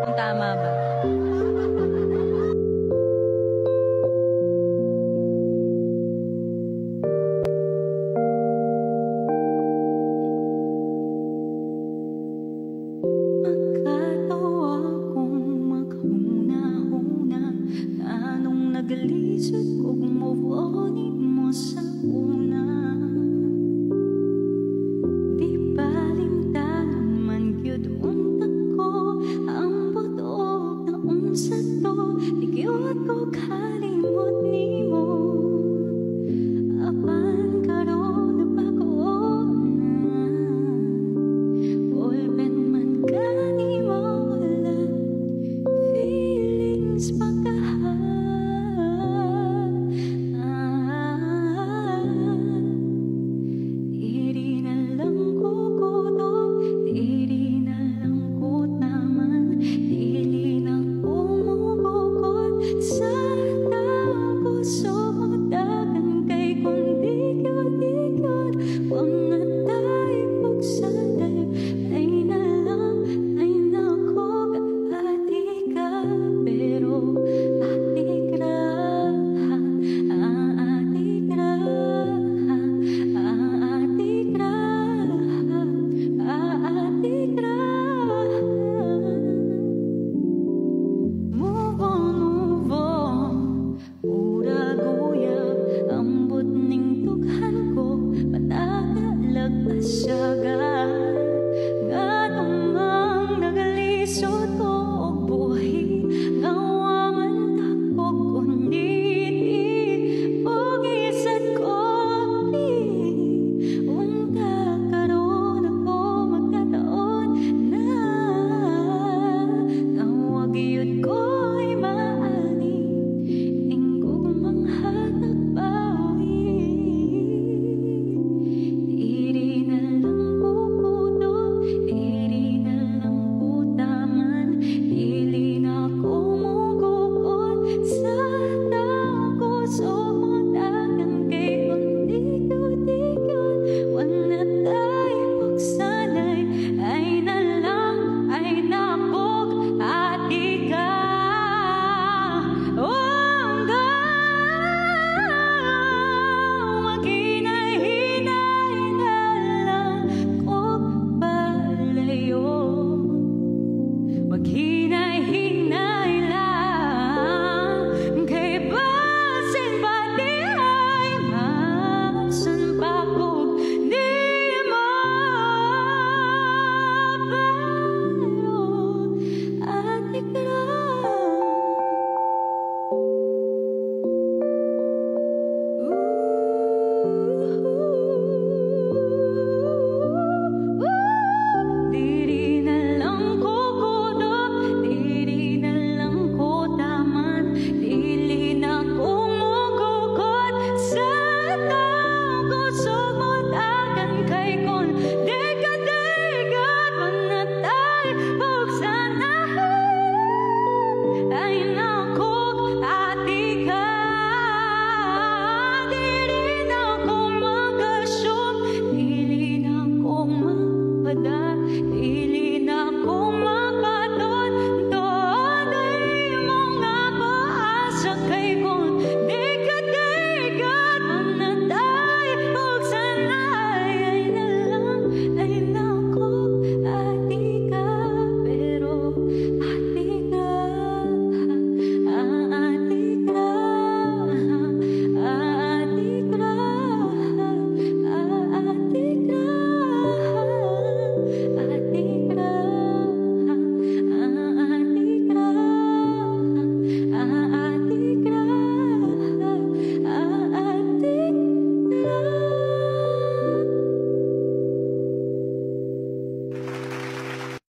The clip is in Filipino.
Kung tama ba? Magkatawa kong maghuna-huna na nung nagalisod ko gumawanin mo sa una. Di balimtanon man gyud unta ko ang butok na unsa to, di gyud ko kalimot nimo. Apan karon nabago na, ballpen man kanimo wala feelings pagkaha. Diri na lang ko koto, diri na lang ko taman, dili na ko mugukot sa taong puso mo. Dagan kay kung digyod-digyod pangatay pagsanday. Ay na lang, ay nako, kaati ka, pero atik ra, aatik ra, aatik ra, aatik ra. Move on, move on, ura guyab, ambot ning tughan ko, patagalag asyagan. Nganong ang nagalisod ko